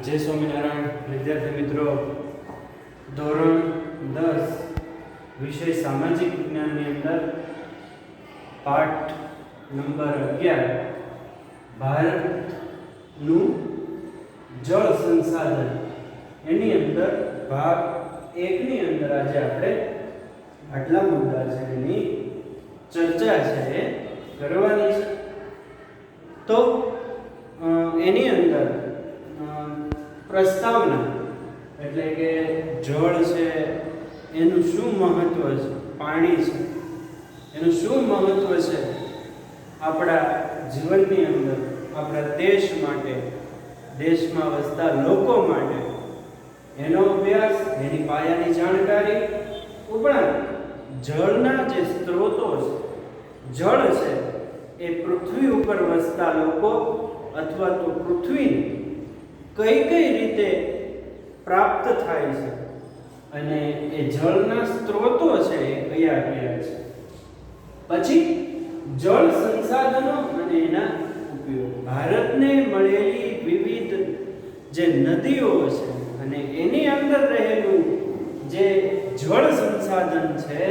જય સ્વામિનારાયણ વિદ્યાર્થી મિત્રો, ધોરણ 10 વિષય સામાજિક વિજ્ઞાનની અંદર પાઠ નંબર 11 ભારતનું જળ સંસાધન એની અંદર ભાગ 1 ની અંદર આજે આપણે આટલા મુદ્દા છે એની ચર્ચા છે એ કરવાની છે. તો એની અંદર પ્રસ્તાવના એટલે કે જળ છે એનું શું મહત્વ છે, પાણી છે એનું શું મહત્વ છે આપણા જીવનની અંદર, આપણા દેશ માટે, દેશમાં વસતા લોકો માટે, એનો અભ્યાસ, એની પાયાની જાણકારી ઉપરાંત જળના જે સ્ત્રોતો છે, જળ છે એ પૃથ્વી ઉપર વસતા લોકો અથવા તો પૃથ્વીને કઈ કઈ રીતે પ્રાપ્ત થાય છે અને એ જળના સ્ત્રોતો છે એ કયા કયા છે. પછી જળ સંસાધનો અને એના ઉપયોગ, ભારતને મળેલી વિવિધ જે નદીઓ છે અને એની અંદર રહેલું જે જળ સંસાધન છે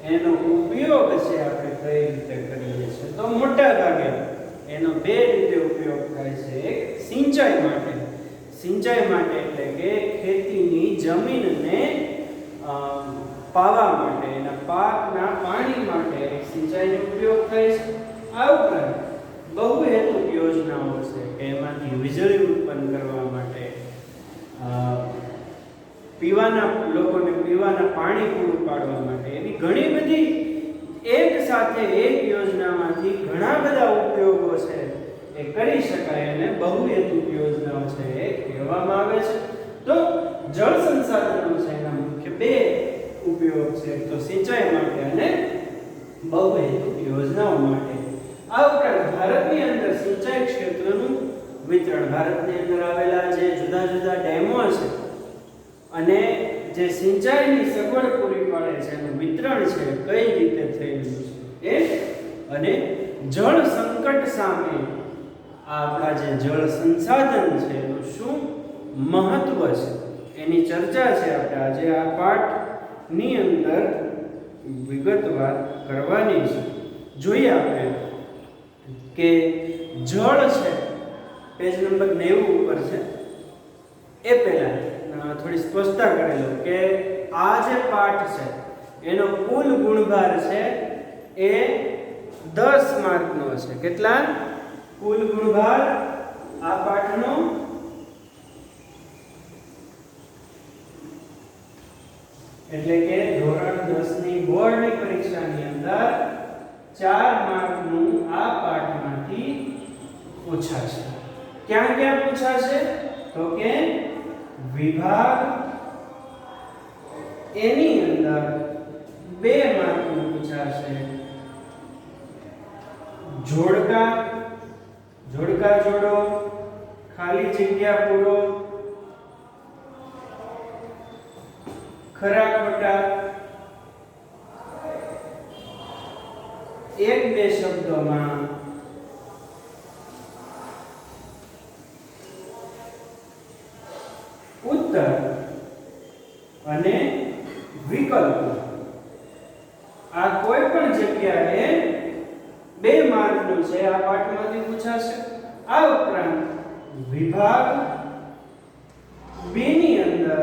એનો ઉપયોગ છે આપણે કઈ રીતે કરીએ છીએ. તો મોટા ભાગે એનો બે રીતે ઉપયોગ થાય છે. એક સિંચાઈ માટે, સિંચાઈ માટે એટલે કે ખેતીની જમીનને પાવા માટે, એના પાકના પાણી માટે સિંચાઈનો ઉપયોગ થાય છે. આ ઉપરાંત બહુહેતુક યોજનાઓ છે કે એમાંથી વીજળી ઉત્પન્ન કરવા માટે, પીવાના લોકોને પીવાના પાણી પૂરું પાડવા માટે, એવી ઘણી બધી એક સાથે એક યોજનામાંથી ઘણા બધા ઉપયોગો છે એ કરી શકાય અને બહુહેતુક યોજનાઓ છે એ કહેવામાં આવે છે. તો જળ સંસાધનો છે એના મુખ્ય બે ઉપયોગ છે, તો સિંચાઈ માટે અને બહુહેતુક યોજનાઓ માટે. આ ઉપરાંત ભારતની અંદર સિંચાઈ ક્ષેત્રનું વિતરણ, ભારતની અંદર આવેલા જે જુદા જુદા ડેમો છે અને જે સિંચાઈની સગવડ પૂરી પાડે છે એનું વિતરણ છે કઈ રીતે થયેલું છે એ, અને જળ સંકટ સામે આપણા જે જળ સંસાધન છે એનું શું મહત્વ છે એની ચર્ચા છે આપણે આજે આ પાઠની અંદર વિગતવાર કરવાની છે. જોઈએ આપણે કે જળ છે પેજ નંબર 90 ઉપર છે. એ પહેલા થોડી સ્પષ્ટતા કરેલો કે આ જે પાઠ છે એનો કુલ ગુણભાર છે એ 10 માર્કનો છે. કેટલા? કુલ ગુણભાર આ પાઠનો એટલે કે ધોરણ 10 ની બોર્ડની પરીક્ષાની અંદર 4 માર્કનું આ પાઠમાંથી પૂછાશે. ક્યાં ક્યાં પૂછાશે? તો કે વિભાગ એની અંદર 2 માર્કનું પૂછાશે. જોડકા જોડો, ખાલી જગ્યા પૂરો, ખરા ખોટા, એક બે શબ્દોમાં ઉત્તર અને વિકલ્પ. આ કોઈ પણ જગ્યાએ 2 માર્કનું છે આ પાઠમાંથી પૂછાશે. આ ઉપરાંત વિભાગ 2 ની અંદર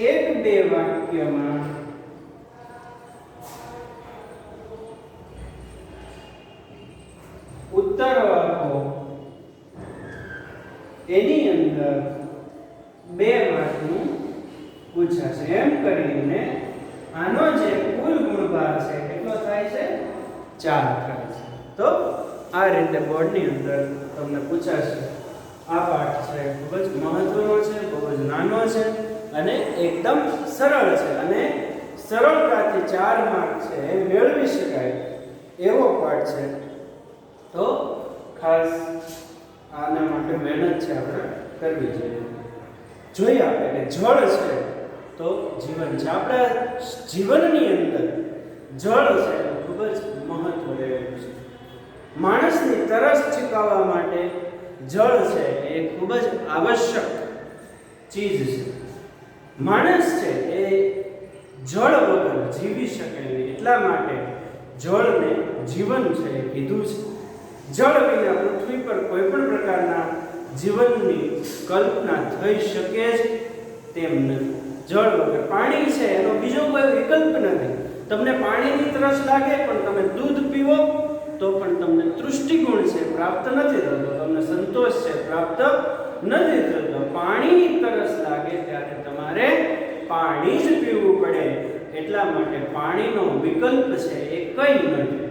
1-2 વાક્યમાં ઉત્તર આપો, એની અંદર 2 માર્કનું પૂછાશે. એમ કરીને આનો જે કુલ ગુણભાર છે કેટલો થાય છે? 4 થાય છે. તો આ રીતે બોર્ડની અંદર તમને પૂછાશે. આ પાઠ છે ખૂબ જ મહત્વનો છે, ખૂબ જ નાનો છે અને એકદમ સરળ છે અને સરળતાથી 4 માર્ક છે એ મેળવી શકાય એવો પાઠ છે. તો ખાસ આના માટે મહેનત છે આપણે કરવી જોઈએ. જોઈએ આપણે કે જળ છે તો જીવન છે. આપણા જીવનની અંદર જળ છે ખૂબ જ મહત્વ રહેલું છે. માણસની તરસ છીપાવવા માટે જળ છે એ ખૂબ જ આવશ્યક ચીજ છે. માણસ છે એ જળ વગર જીવી શકે નહીં, એટલા માટે જળને જીવન છે કીધું છે. જળ વિના પૃથ્વી પર કોઈ પણ પ્રકારના જીવનની કલ્પના થઈ શકે જ તેમ નથી. જળ વગર પાણી છે એનો બીજો કોઈ વિકલ્પ નથી. તમને પાણીની તરસ લાગે પણ તમે દૂધ પીવો તો પણ તમને તૃષ્ટિગુણ છે પ્રાપ્ત નથી થતો, તમને સંતોષ છે પ્રાપ્ત નથી થતો. પાણીની તરસ લાગે ત્યારે તમારે પાણી જ પીવું પડે. એટલા માટે પાણીનો વિકલ્પ છે એ કંઈ નથી.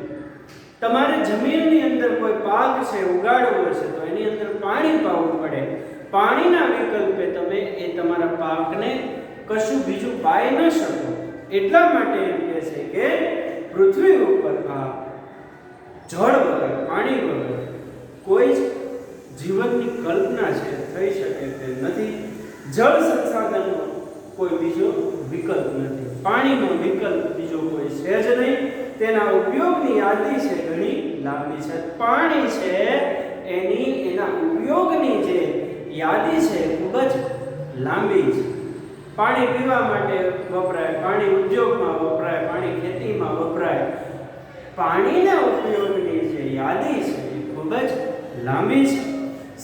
તમારે જમીનની અંદર કોઈ પાક છે ઉગાડવો છે તો એની અંદર પાણી પાવું પડે. પાણીના વિકલ્પે તમે એ તમારા પાકને કશું બીજું પાઈ ન શકો. એટલા માટે એમ કહે છે કે પૃથ્વી ઉપર આ જળ વગર, પાણી વગર કોઈ જ જીવનની કલ્પના છે થઈ શકે તે નથી. જળ સંસાધનનો કોઈ બીજો વિકલ્પ નથી. પાણીનો વિકલ્પ બીજો કોઈ છે જ નહીં. તેના ઉપયોગની યાદી છે ઘણી લાંબી છે. પાણી છે એના ઉપયોગની જે યાદી છે ખૂબ જ લાંબી છે. પાણી પીવા માટે વપરાય, પાણી ઉદ્યોગમાં વપરાય, પાણી ખેતીમાં વપરાય. પાણીના ઉપયોગની જે યાદી છે એ ખૂબ જ લાંબી છે.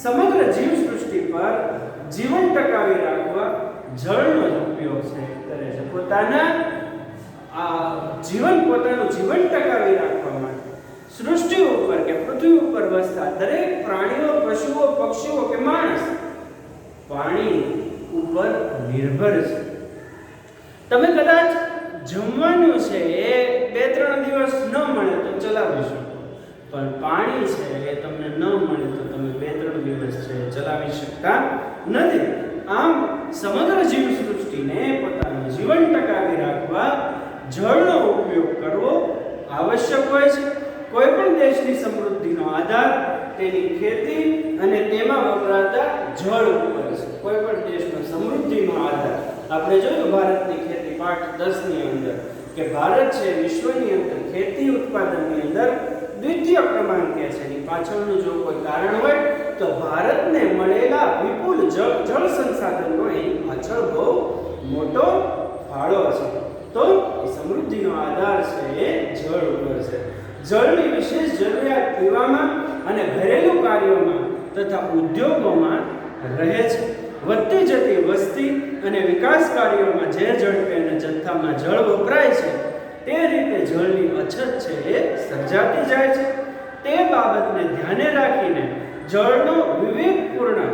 સમગ્ર જીવસૃષ્ટિ પર જીવન ટકાવી રાખવા જળનો જ ઉપયોગ છે કરે છે. પોતાનું જીવન ટકાવી રાખવા માટે સૃષ્ટિ ઉપર કે પૃથ્વી ઉપર વસતા દરેક પ્રાણીઓ, પશુઓ, પક્ષીઓ કે માણસ પાણી ઉપર નિર્ભર છે. તમે કદાચ જમવાનું છે એ 2-3 દિવસ ન મળે તો ચલાવી શકો, પણ પાણી છે એ તમને ન મળે તો તમે 2-3 દિવસ છે ચલાવી શકતા નથી. આમ સમગ્ર જીવસૃષ્ટિને પોતાનું જીવન ટકાવી રાખવા જળનો ઉપયોગ કરવો આવશ્યક હોય છે. કોઈ પણ દેશની સમૃદ્ધિનો આધાર તેની ખેતી અને તેમાં વપરાતા જળ ઉપર છે. કોઈ પણ દેશનો સમૃદ્ધિનો આધાર આપણે જોયું ભારતની ખેતી પાઠ 10 ની અંદર કે ભારત છે વિશ્વની અંદર ખેતી ઉત્પાદનની અંદર દ્વિતીય ક્રમાંકે છે. એની પાછળનું જો કોઈ કારણ હોય તો ભારતને મળેલા વિપુલ જળ સંસાધનનો એની પાછળ બહુ મોટો ફાળો છે. તો એ સમૃદ્ધિનો આધાર છે એ જળ ઉપર છે. જળની વિશેષ જરૂરિયાત પીવામાં અને ઘરેલું કાર્યોમાં તથા ઉદ્યોગોમાં રહે છે. વધતી જતી વસ્તી અને વિકાસ કાર્યોમાં જે ઝડપે અને જથ્થામાં જળ વપરાય છે તે રીતે જળની અછત છે એ સર્જાતી જાય છે. તે બાબતને ધ્યાને રાખીને જળનો વિવેકપૂર્ણ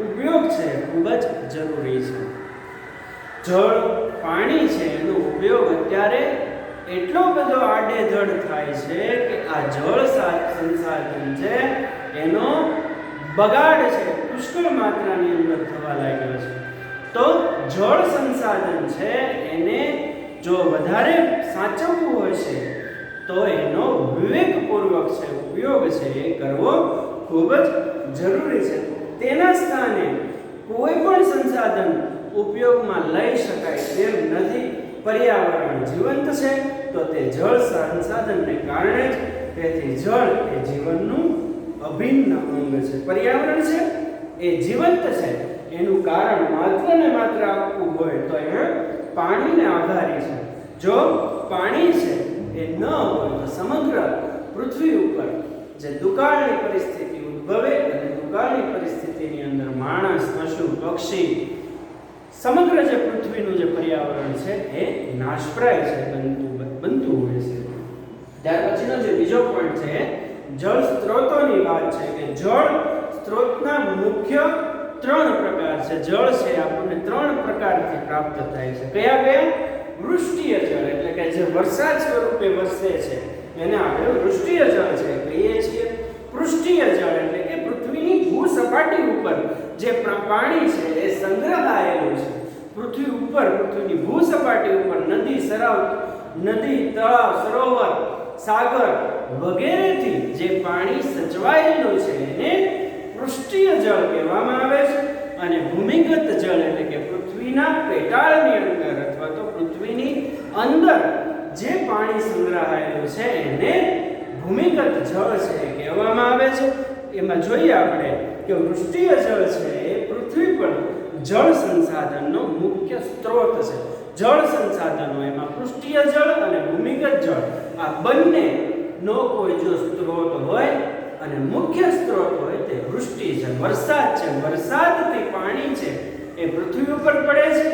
ઉપયોગ છે ખૂબ જ જરૂરી છે. જળ, પાણી છે એનો ઉપયોગ અત્યારે એટલો બધો આડેધડ થાય છે કે આ જળ સંસાધન છે એનો બગાડ છે પુષ્કળ માત્રાની અંદર થવા લાગ્યો છે. તો જળ સંસાધન છે એને જો વધારે સાચવવું હોય છે તો એનો વિવેકપૂર્વક છે ઉપયોગ છે એ કરવો ખૂબ જ જરૂરી છે. તેના સ્થાને કોઈ પણ સંસાધન ઉપયોગમાં લઈ શકાય તેમ નથી. પર્યાવરણ જીવંત છે તો તે જળ સંસાધનને કારણે જ. તેથી જળ એ જીવનનું અભિન્ન અંગ છે. પર્યાવરણ છે એ જીવંત છે એનું કારણ માત્ર ને માત્ર આપવું હોય તો એ પાણીને આધારી છે. જો પાણી છે એ ન હોય તો સમગ્ર પૃથ્વી ઉપર જે દુકાળની પરિસ્થિતિ ઉદ્ભવે અને દુકાળની પરિસ્થિતિની અંદર માણસ, પશુ, પક્ષી, સમગ્ર જે પૃથ્વીનું જે પર્યાવરણ છે એ નાશપ્રાય છે બનતું હોય છે. ત્યાર પછીનો જે બીજો પોઈન્ટ છે જળ સ્ત્રોતોની વાત છે કે જળ સ્ત્રોતના મુખ્ય 3 પ્રકાર છે. જળ છે આપણને 3 પ્રકારથી પ્રાપ્ત થાય છે. કયા કયા? વૃષ્ટિય જળ એટલે કે જે વરસાદ સ્વરૂપે વરસે છે એને આપણે વૃષ્ટિય જળ છે કહીએ છીએ. પૃષ્ઠીય જળ એટલે કે પૃથ્વીની ભૂસપાટી ઉપર જે પાણી છે એ સંગ્રહાયેલું છે. પૃથ્વી ઉપર, પૃથ્વીની ભૂસપાટી ઉપર નદી, તળાવ, સરોવર, સાગર વગેરેથી જે પાણી સચવાયેલું છે એને પૃષ્ઠીય જળ કહેવામાં આવે છે. અને ભૂમિગત જળ એટલે કે પૃથ્વીના પેટાળની અંદર અથવા તો પૃથ્વીની અંદર જે પાણી સંગ્રહાયેલું છે એને ભૂમિગત જળ છે કહેવામાં આવે છે. એમાં જોઈએ આપણે કે વૃષ્ટિય જળ છે એ પૃથ્વી પર જળ સંસાધનનો મુખ્ય સ્ત્રોત છે. જળ સંસાધનો એમાં પૃષ્ઠીય જળ અને ભૂમિગત જળ આ બંનેનો કોઈ જો સ્ત્રોત હોય અને મુખ્ય સ્ત્રોત હોય તે વૃષ્ટિ છે, વરસાદ છે. વરસાદથી પાણી છે એ પૃથ્વી ઉપર પડે છે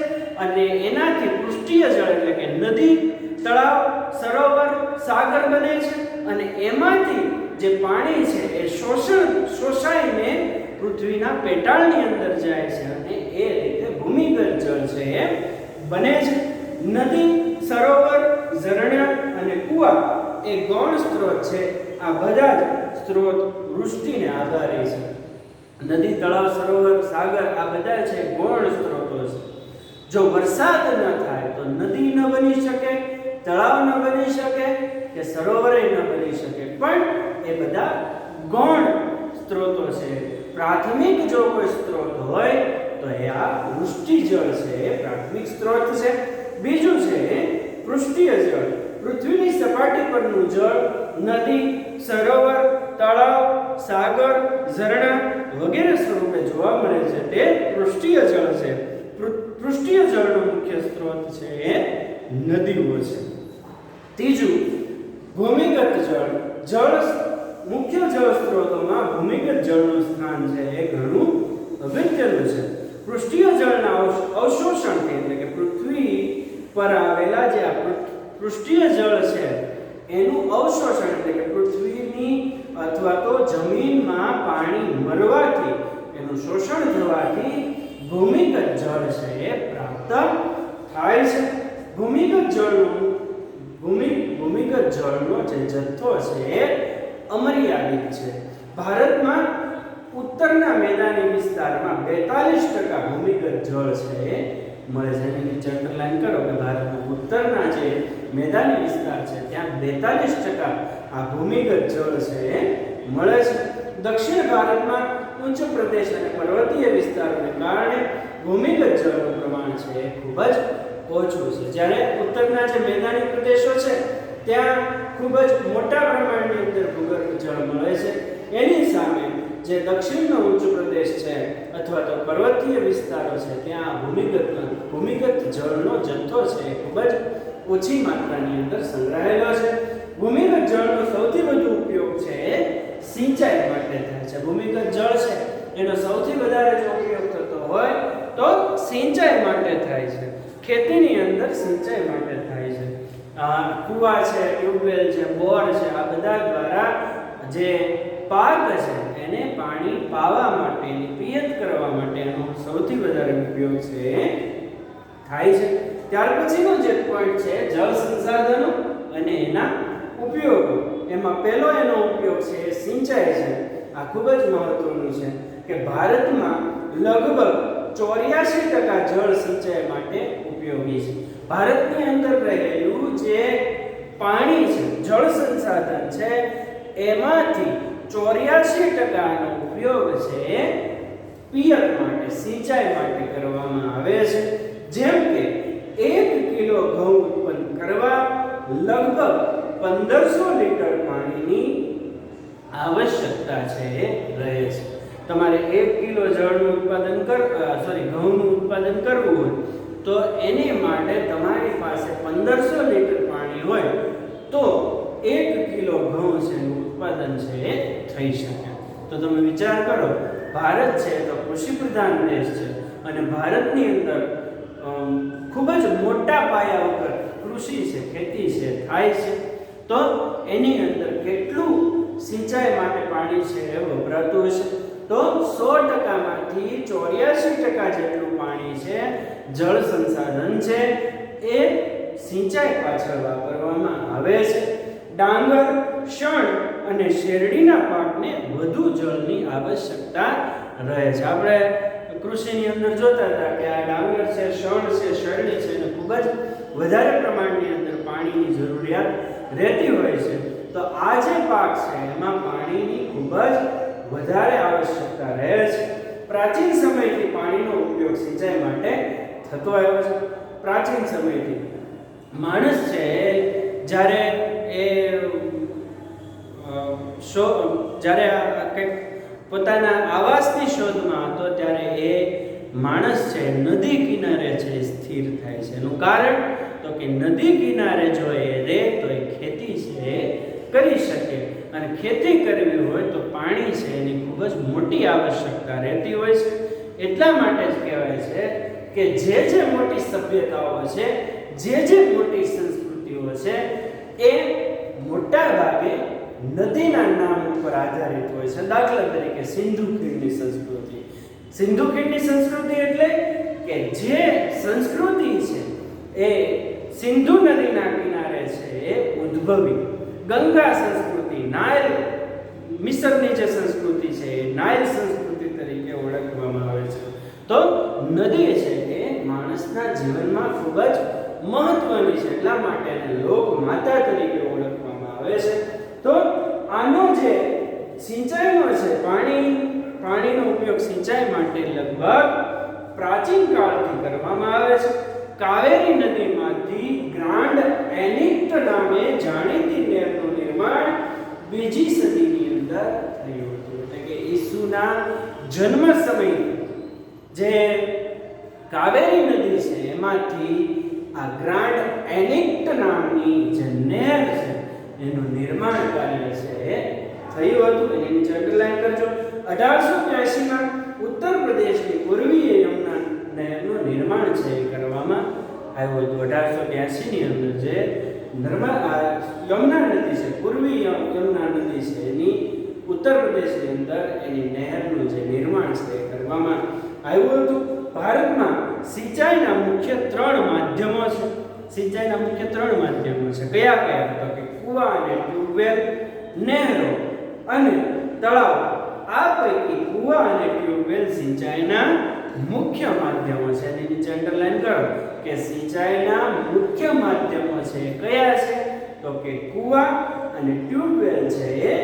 અને એનાથી પૃષ્ઠીય જળ એટલે કે નદી, તળાવ, સરોવર, સાગર બને છે અને એમાંથી જે પાણી છે એ શોષાઈને પૃથ્વીના પેટાળની અંદર જાય છે અને એ રીતે ભૂમિગત જળ છે એ બને છે. નદી, સરોવર, ઝરણા અને કુવા એ ગૌણ સ્ત્રોત છે. આ બધા જ સ્ત્રોત વૃષ્ટિને આધારે છે. નદી, તળાવ, સરોવર, સાગર આ બધા છે ગૌણ સ્ત્રોતો છે. જો વરસાદ ન થાય તો નદી ન બની શકે, તળાવ ન બની શકે કે સરોવર ન બની શકે, પણ એ બધા ગૌણ સ્ત્રોતો છે. પ્રાથમિક જો કોઈ સ્ત્રોત હોય તો એ આ વૃષ્ટિ જળ છે એ પ્રાથમિક સ્ત્રોત છે. બીજું છે પૃષ્ઠીય જળ. પૃથ્વીની સપાટી પરનું જળ નદી, સરોવર, તળાવ, સાગર, ઝરણા વગેરે સ્વરૂપે જોવા મળે છે તે પૃષ્ઠીય જળ છે. પૃષ્ઠીય જળનો મુખ્ય સ્ત્રોત છે એ નદીઓ છે. ત્રીજું ભૂમિગત જળ. મુખ્ય જળ સ્ત્રોતોમાં ભૂમિગત જળનું સ્થાન છે એ ઘણું અગત્યનું છે. પૃષ્ઠીય જળના અવશોષણથી એટલે કે પૃથ્વી પર આવેલા જે પૃષ્ઠીય જળ છે એનું અવશોષણ એટલે કે પૃથ્વીની અથવા તો જમીનમાં પાણી મરવાથી એનું શોષણ થવાથી ભૂમિગત જળ છે એ પ્રાપ્ત થાય છે. ભૂમિગત જળનો જે જથ્થો છે એ અમર્યાદિત છે. ભારતમાં ઉત્તરના મેદાની વિસ્તારમાં 42% ભૂમિગત જળ છે એ મળે છે. એની નીચે અંડરલાઈન કરો કે ભારતના ઉત્તરના જે મેદાની વિસ્તાર છે ત્યાં 42% આ ભૂમિગત જળ છે એ મળે છે. દક્ષિણ ભારતમાં ઉચ્ચ પ્રદેશ અને પર્વતીય વિસ્તારોને કારણે ભૂમિગત જળનું પ્રમાણ છે એ ખૂબ જ ઓછું છે. જ્યારે ઉત્તરના જે મેદાની પ્રદેશો છે ત્યાં ખૂબ જ મોટા પ્રમાણની અંદર ભૂગર્ભ જળ મળે છે. એની સામે જે દક્ષિણનો ઉચ્ચ પ્રદેશ છે અથવા તો પર્વતીય વિસ્તારો છે ત્યાં ભૂમિગત જળનો જથ્થો છે એ ખૂબ જ ઓછી માત્રાની અંદર સંગ્રહાયેલો છે. ભૂમિગત જળનો સૌથી વધુ ઉપયોગ છે એ સિંચાઈ માટે થાય છે. ભૂમિગત જળ છે એનો સૌથી વધારે જો ઉપયોગ થતો હોય તો સિંચાઈ માટે થાય છે. ખેતીની અંદર સિંચાઈ માટે થાય છે. કુવા છે, ટ્યુબવેલ છે, બોર છે આ બધા દ્વારા જે પાક છે એને પાણી પાવા માટે, પિયત કરવા માટેનો સૌથી વધારે ઉપયોગ છે થાય છે. ત્યાર પછીનો જે પોઈન્ટ છે જળ સંસાધનો અને એના ઉપયોગો. એમાં પહેલો એનો ઉપયોગ છે એ સિંચાઈ છે. આ ખૂબ જ મહત્વનું છે કે ભારતમાં લગભગ 84% જળ સિંચાઈ માટે ઉપયોગી છે. ભારતની અંદર રહેલું જે પાણી છે, જળ સંસાધન છે એમાંથી 84%નો ઉપયોગ છે પિયત માટે, સિંચાઈ માટે કરવામાં આવે છે. જેમ કે 1 કિલો ઘઉં ઉત્પન્ન કરવા લગભગ 1500 લીટર પાણીની આવશ્યકતા છે એ રહે છે. તમારે 1 કિલો જળનું ઉત્પાદન ઘઉંનું ઉત્પાદન કરવું હોય તો એની માટે તમારી પાસે 1500 લીટર પાણી હોય તો 1 કિલો ઘઉં છે એનું ઉત્પાદન છે એ થઈ શકે. તો તમે વિચાર કરો, ભારત છે તો કૃષિ પ્રધાન દેશ છે અને ભારતની અંદર ખૂબ જ મોટા પાયા ઉપર કૃષિ છે, ખેતી છે થાય છે, તો એની અંદર કેટલું સિંચાઈ માટે પાણી છે એ વપરાતું હશે. તો 100%માંથી 84% જેટલું પાણી છે જળ સંસાધન છે એ સિંચાઈ પાછળ વાપરવામાં આવે છે. ડાંગર, શણ અને શેરડીના પાકને વધુ જળની આવશ્યકતા રહે છે. આપણે કૃષિની અંદર જોતા હતા કે આ ડાંગર છે, શણ છે, શેરડી છે એને ખૂબ જ વધારે પ્રમાણની અંદર પાણીની જરૂરિયાત રહેતી હોય છે. તો આ જે પાક છે એમાં પાણીની ખૂબ જ વધારે આવશ્યકતા રહે છે. પ્રાચીન સમયથી પાણીનો ઉપયોગ સિંચાઈ માટે થતો આવ્યો છે. પ્રાચીન સમયથી માણસ છે જ્યારે કંઈક પોતાના આવાસની શોધમાં હતો ત્યારે એ માણસ છે નદી કિનારે છે સ્થિર થાય છે. એનું કારણ તો કે નદી કિનારે જો એ રહે તો એ ખેતી છે એ કરી શકે, અને ખેતી કરવી હોય તો પાણી છે એની ખૂબ જ મોટી આવશ્યકતા રહેતી હોય છે. એટલા માટે જ કહેવાય છે કે જે મોટી સભ્યતાઓ છે, જે મોટી સંસ્કૃતિઓ છે એ મોટા ભાગે નદીના નામ ઉપર આધારિત હોય છે. દાખલા તરીકે સિંધુ ખીણની સંસ્કૃતિ. સિંધુ ખીણની સંસ્કૃતિ એટલે કે જે સંસ્કૃતિ છે એ સિંધુ નદીના કિનારે છે એ ઉદ્ભવી. ગંગા સંસ્કૃતિ, નાઇલ, મિસરની જે સંસ્કૃતિ છે એ નાઇલ સંસ્કૃતિ તરીકે ઓળખવામાં આવે છે. તો નદી છે એ માણસના જીવનમાં ખૂબ જ મહત્વની છે, એટલા માટે એને લોક માતા તરીકે ઓળખવામાં આવે છે. તો આનો જે સિંચાઈનો છે પાણીનો ઉપયોગ સિંચાઈ માટે લગભગ પ્રાચીન કાળથી કરવામાં આવે છે. કાવેરી નદીમાંથી ગ્રાન્ડ એનિક્ટ નામે જાણીતી નહેરનું નિર્માણ બીજી સદીની અંદર થયું હતું. એટલે કે ઈસુના જન્મ સમયે જે કાવેરી નદી છે એમાંથી આ ગ્રાન્ડ એનિક્ટ નામની જે નહેર છે એનું નિર્માણ કાર્ય છે એ થયું હતું. એની નીચે અંડરલાઈન કરજો. 1882માં ઉત્તર પ્રદેશની પૂર્વીય યમુના નહેરનું નિર્માણ છે એ કરવામાં આવ્યું હતું. 1882 ની અંદર જે યમુના નદી છે, પૂર્વીય યમુના નદી છે, એની ઉત્તર પ્રદેશની અંદર એની નહેરનું જે નિર્માણ છે એ કરવામાં આવ્યું હતું. ભારતમાં સિંચાઈના મુખ્ય 3 માધ્યમો છે. સિંચાઈના મુખ્ય 3 માધ્યમો છે. કયા તો કે કુવા અને ટ્યુબવેલ, નહેરો અને તળાવ. આ પૈકી કુવા અને ટ્યુબવેલ સિંચાઈના મુખ્ય માધ્યમો છે. એની નીચે અંડરલાઈન કરો કે સિંચાઈના મુખ્ય માધ્યમો છે કયા છે તો કે કુવા અને ટ્યુબવેલ છે એ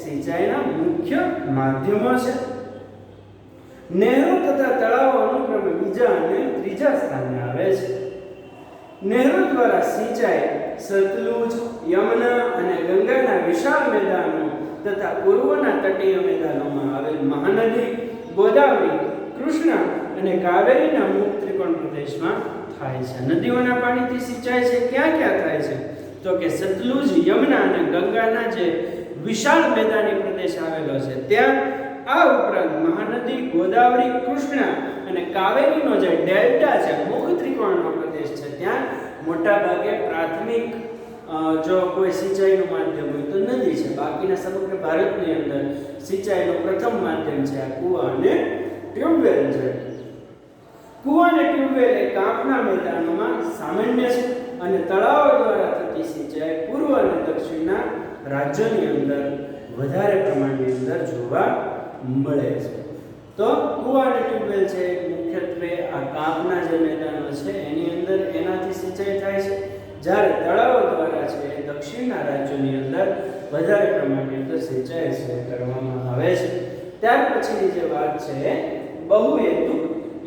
સિંચાઈના મુખ્ય માધ્યમો છે. નહેરો તથા તળાવો અનુક્રમે બીજા અને ત્રીજા સ્થાને આવે છે. નહેરો દ્વારા સિંચાઈ સતલુજ, યમુના અને ગંગાના વિશાળ મેદાનો તથા પૂર્વના તટીય મેદાનોમાં આવેલ મહાનદી, ગોદાવરી, કૃષ્ણા અને કાવેરીના મુક્ત ત્રિકોણ પ્રદેશમાં થાય છે. નદીઓના પાણીથી સિંચાઈ છે ક્યાં થાય છે તો કે સતલુજ, યમુના અને ગંગાના જે વિશાળ મેદાની પ્રદેશ આવેલો છે ત્યાં, આ ઉપરાંત મહાનદી, ગોદાવરી, કૃષ્ણા અને કાવેરીનો જે ડેલ્ટા છે, મુખ ત્રિકોણનો પ્રદેશ છે, ત્યાં મોટા ભાગે પ્રાથમિક જો કોઈ સિંચાઈનું માધ્યમ હોય તો નદી છે. બાકીના સમગ્ર ભારતની અંદર સિંચાઈનું પ્રથમ માધ્યમ છે આ કુવા અને ટ્યુબવેલ છે. કુવા અને ટ્યુબવેલ એ કાંપના મેદાનોમાં સામાન્ય છે અને તળાવો દ્વારા થતી સિંચાઈ પૂર્વ અને દક્ષિણના રાજ્યોની અંદર વધારે પ્રમાણની અંદર જોવા મળે છે. તો કુવા અને ટ્યુબવેલ છે મુખ્યત્વે આ કાંપના જે મેદાનો છે એની અંદર એનાથી સિંચાઈ થાય છે, જ્યારે તળાવો દ્વારા છે દક્ષિણના રાજ્યોની અંદર વધારે પ્રમાણની અંદર સિંચાઈ છે કરવામાં આવે છે. ત્યાર પછીની જે વાત છે બહુહેતુક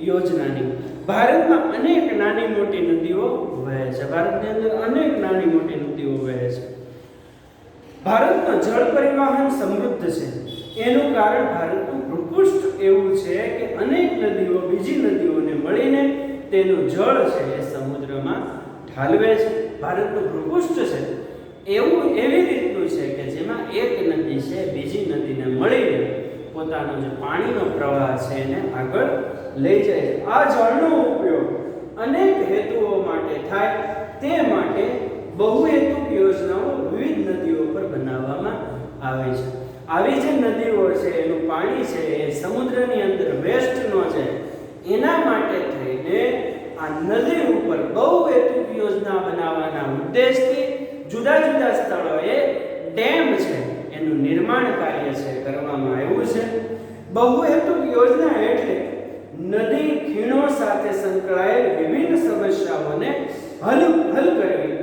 યોજનાની. ભારતમાં અનેક નાની મોટી નદીઓ વહે છે. ભારતની અંદર અનેક નાની મોટી નદીઓ વહે છે. ભારતનું જળ પરિવહન સમૃદ્ધ છે. એનું કારણ ભારતનું ભૂપૃષ્ઠ એવું છે કે અનેક નદીઓ બીજી નદીઓને મળીને તેનું જળ છે એ સમુદ્રમાં ઠાલવે છે. ભારતનું ભૂપૃષ્ઠ છે એવી રીતનું છે કે જેમાં એક નદી છે બીજી નદીને મળીને પોતાનો જે પાણીનો પ્રવાહ છે એને આગળ લઈ જાય છે. આ જળનો ઉપયોગ અનેક હેતુઓ માટે થાય તે માટે બહુહેતુક યોજનાઓ વિવિધ નદીઓ પર બનાવવામાં આવે છે. આવી જે નદીઓ છે એનું પાણી છે એ સમુદ્રની અંદર વેસ્ટ ન જાય એના માટે થઈને આ નદી ઉપર બહુહેતુક યોજના બનાવવાના ઉદ્દેશથી જુદા જુદા સ્થળોએ ડેમ છે એનું નિર્માણ કાર્ય છે કરવામાં આવ્યું છે. બહુહેતુક યોજના એટલે નદી ખીણો સાથે સંકળાયેલ વિભિન્ન સમસ્યાઓને હલ કરવી,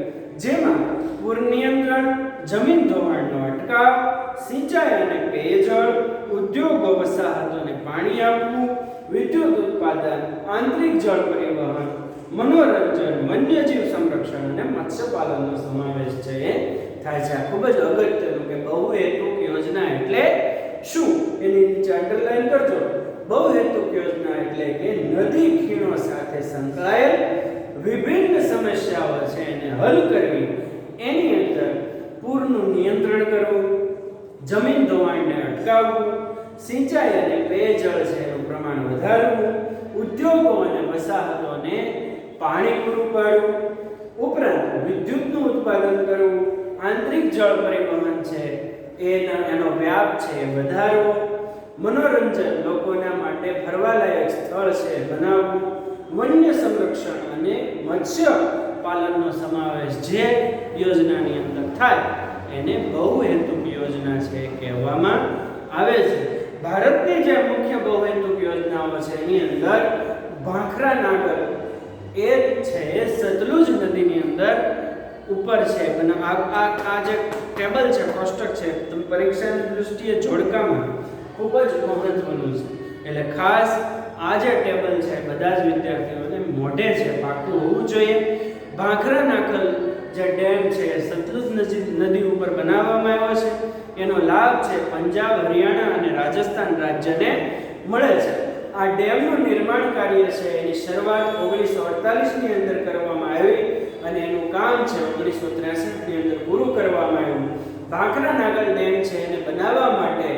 જેમાં પૂર નિયંત્રણ, જમીન ધોવાણનો અટકાવ, સિંચાઈ અને પેયજળ, ઉદ્યોગો વસાહતોને પાણી આપવું, વિદ્યુત ઉત્પાદન, આંતરિક જળ પરિવહન, મનોરંજન, વન્યજીવ સંરક્ષણ અને મત્સ્યપાલનનો સમાવેશ છે એ થાય છે. આ ખૂબ જ અગત્યનું કે બહુહેતુક યોજના એટલે શું એની નીચે અંડરલાઈન એટલે કે નદી ખીણો સાથે સંકળાયેલ વિભિન્ન સમસ્યાઓ છે એને હલ કરવી, એની અંદર પૂરનું નિયંત્રણ કરવું, જમીન ધોવાણને અટકાવવું, સિંચાઈ અને પેયજળ છે એનું પ્રમાણ વધારવું, ઉદ્યોગો અને વસાહતોને પાણી પૂરું પાડવું, ઉપરાંત વિદ્યુતનું ઉત્પાદન કરવું, આંતરિક જળ પરિવહન છે એનો વ્યાપ છે વધારવો, મનોરંજન લોકોના માટે ફરવાલાયક સ્થળ છે બનાવવું, વન્ય સંરક્ષણ અને મત્સ્ય પાલનનો સમાવેશ જે યોજનાની અંદર થાય એને બહુહેતુક યોજના છે કહેવામાં આવે છે. ભારતની જે મુખ્ય બહુહેતુક યોજનાઓ છે એની અંદર ભાખરા નાગર એ છે સતલુજ નદીની અંદર ઉપર છે અને આ જે ટેબલ છે કોષ્ટક છે તમે પરીક્ષાની દૃષ્ટિએ જોડકામાં ખૂબ જ મહત્વનું છે. એટલે ખાસ આ જે ટેબલ છે બધા જ વિદ્યાર્થીઓને મોઢે છે પાકું હોવું જોઈએ. ભાખરા નાકલ જે ડેમ છે સતલુજ નદી ઉપર બનાવવામાં આવ્યો છે એનો લાભ છે પંજાબ, હરિયાણા અને રાજસ્થાન રાજ્યને મળે છે. આ ડેમનું નિર્માણ કાર્ય છે એની શરૂઆત 1948 ની અંદર કરવામાં આવી અને એનું કામ છે 1963 ની અંદર પૂરું કરવામાં આવ્યું. ભાખરા નાગલ ડેમ છે એને બનાવવા માટે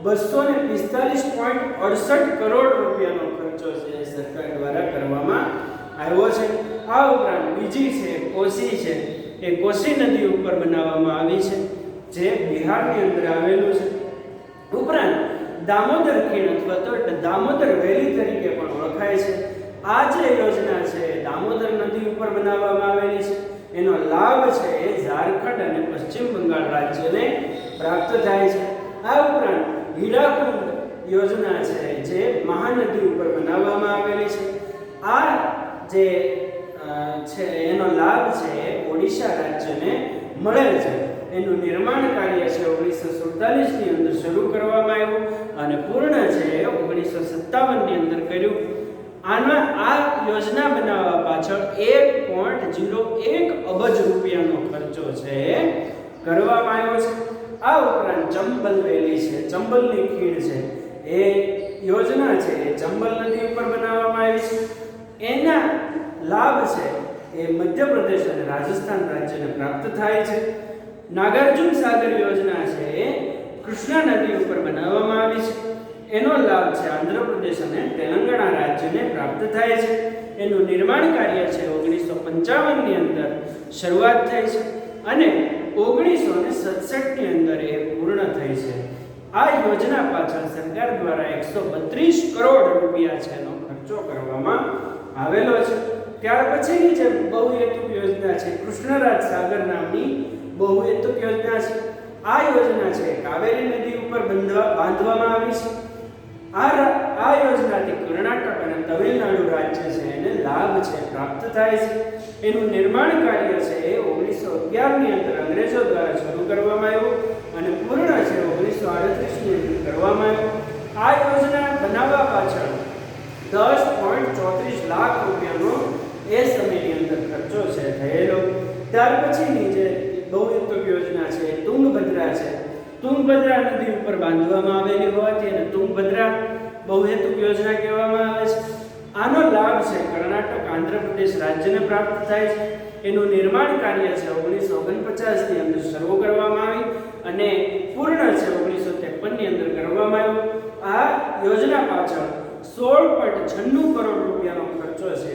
245.68 કરોડ રૂપિયાનો ખર્ચો છે સરકાર દ્વારા કરવામાં આવ્યો છે. આ ઉપરાંત બીજી છે કોસી છે એ કોસી નદી ઉપર બનાવવામાં આવી છે જે બિહારની અંદર આવેલું છે. ઉપરાંત દામોદર ખીણ અથવા તો દામોદર વેલી તરીકે પણ ઓળખાય છે. આ જે યોજના છે દામોદર નદી ઉપર બનાવવામાં આવેલી છે એનો લાભ છે એ ઝારખંડ અને પશ્ચિમ બંગાળ રાજ્યને પ્રાપ્ત થાય છે. આ ઉપરાંત હીરાકુંડ યોજના છે જે મહાનદી ઉપર બનાવવામાં આવેલી છે. આ જે છે એનો લાભ છે ઓડિશા રાજ્યને મળે છે. એનું નિર્માણ કાર્ય છે 1947 ની અંદર શરૂ કરવામાં આવ્યું અને પૂર્ણ છે 1957 ની અંદર કર્યું. આ યોજના બનાવવા પાછળ 1.01 અબજ રૂપિયાનો ખર્ચો છે કરવામાં આવ્યો છે. આ ઉપરાંત ચંબલ વેલી છે, ચંબલની ખીણ છે એ યોજના છે એ ચંબલ નદી ઉપર બનાવવામાં આવી છે. એના લાભ છે એ મધ્યપ્રદેશ અને રાજસ્થાન રાજ્યને પ્રાપ્ત થાય છે. નાગાર્જુન સાગર યોજના છે એ કૃષ્ણા નદી ઉપર બનાવવામાં આવી છે. એનો લાભ છે આંધ્રપ્રદેશ અને તેલંગાણા રાજ્યને પ્રાપ્ત થાય છે. એનું નિર્માણ કાર્ય છે 1955 ની અંદર શરૂઆત થઈ છે અને 1967 ની અંદર એ પૂર્ણ થઈ છે. આ યોજના પાછળ સરકાર દ્વારા 132 કરોડ રૂપિયા છે એનો ખર્ચો કરવામાં આવેલો છે. ત્યાર પછીની જે બહુહેતુક યોજના છે કૃષ્ણરાજ સાગર નામની બહુહેતુક યોજના છે. આ યોજના છે કાવેરી નદી ઉપર બાંધવામાં આવી છે. આ યોજનાથી કર્ણાટક અને તમિલનાડુ રાજ્ય છે એને લાભ છે પ્રાપ્ત થાય છે. એનું નિર્માણ કાર્ય છે એ 1911 ની અંદર અંગ્રેજો દ્વારા શરૂ કરવામાં આવ્યું અને પૂર્ણ છે 1938 ની અંદર કરવામાં આવ્યું. આ યોજના બનાવવા પાછળ 10.34 લાખ રૂપિયાનો એ સમયની અંદર ખર્ચો છે થયેલો. ત્યાર પછીની જે બહુહેતુક યોજના છે તુંગભદ્રા છે. તુંગભદ્રા નદી ઉપર બાંધવામાં આવેલી હોવાથી એને તુંગભદ્રા બહુહેતુક યોજના કહેવામાં આવે છે. આનો લાભ છે કર્ણાટક, આંધ્રપ્રદેશ રાજ્યને પ્રાપ્ત થાય છે. એનું નિર્માણ કાર્ય છે 1949 ની અંદર શરૂ કરવામાં આવી અને પૂર્ણ છે 1953 ની અંદર કરવામાં આવ્યું. આ યોજના પાછળ 16.96 કરોડ રૂપિયાનો ખર્ચો છે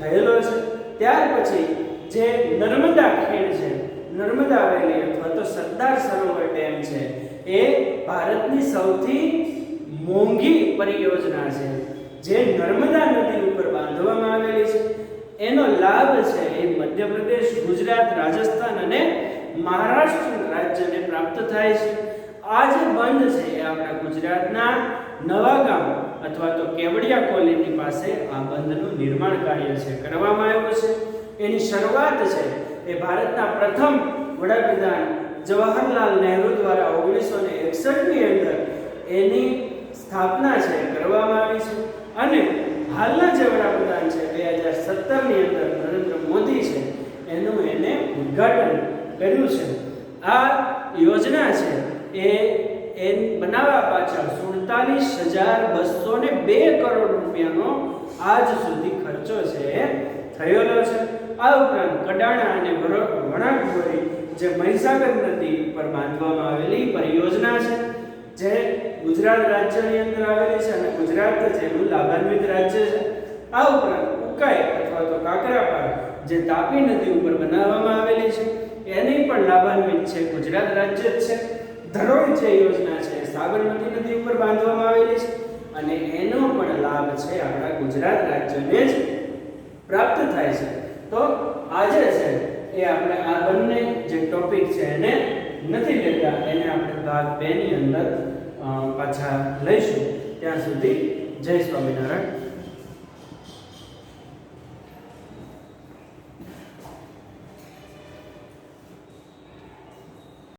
થયેલો છે. ત્યાર પછી જે નર્મદા ખીણ છે, નર્મદા વેલી અથવા તો સરદાર સરોવર ડેમ છે એ ભારતની સૌથી મોંઘી પરિયોજના છે જે નર્મદા નદી ઉપર બાંધવામાં આવેલી છે. એનો લાભ છે એ મધ્યપ્રદેશ, ગુજરાત, રાજસ્થાન અને મહારાષ્ટ્ર રાજ્યને પ્રાપ્ત થાય છે. આ જે બંધ છે એ આપણા ગુજરાતના નવાગામ અથવા તો કેવડિયા કોલોની પાસે આ બંધનું નિર્માણ કાર્ય છે કરવામાં આવ્યું છે. એની શરૂઆત છે એ ભારતના પ્રથમ વડાપ્રધાન જવાહરલાલ નહેરુ દ્વારા 1961 ની અંદર એની સ્થાપના છે કરવામાં આવી છે અને હાલના જે વડાપ્રધાન છે 2017 ની અંદર નરેન્દ્ર મોદી છે એનું એને ઉદ્ઘાટન કર્યું છે. આ યોજના છે એ એ બનાવવા પાછળ 47,202 કરોડ રૂપિયાનો આજ સુધી ખર્ચો છે થયેલો છે. આ ઉપરાંત કડાણા અને વણાકબોરી જે મહીસાગર નદી પર બાંધવામાં આવેલી પરિયોજના છે, જે ગુજરાત રાજ્યની અંદર આવેલી છે અને ગુજરાત જેનું લાભાન્વિત રાજ્ય છે. આ ઉપરાંત ઉકાઈ અથવા તો કાકરાપાર જે તાપી નદી ઉપર બનાવવામાં આવેલી છે, એની પણ લાભાન્વિત છે ગુજરાત રાજ્ય જ છે. ધરોઈ જે યોજના છે સાબરમતી નદી ઉપર બાંધવામાં આવેલી છે અને એનો પણ લાભ છે આપણા ગુજરાત રાજ્યને જ પ્રાપ્ત થાય છે. તો આજે છે એ આપણે આ બંને જે ટોપિક છે એને નથી લેતા, એને આપણે ભાગ 2 ની અંદર પાછા લઈશું. ત્યાં સુધી જય સ્વામિનારાયણ.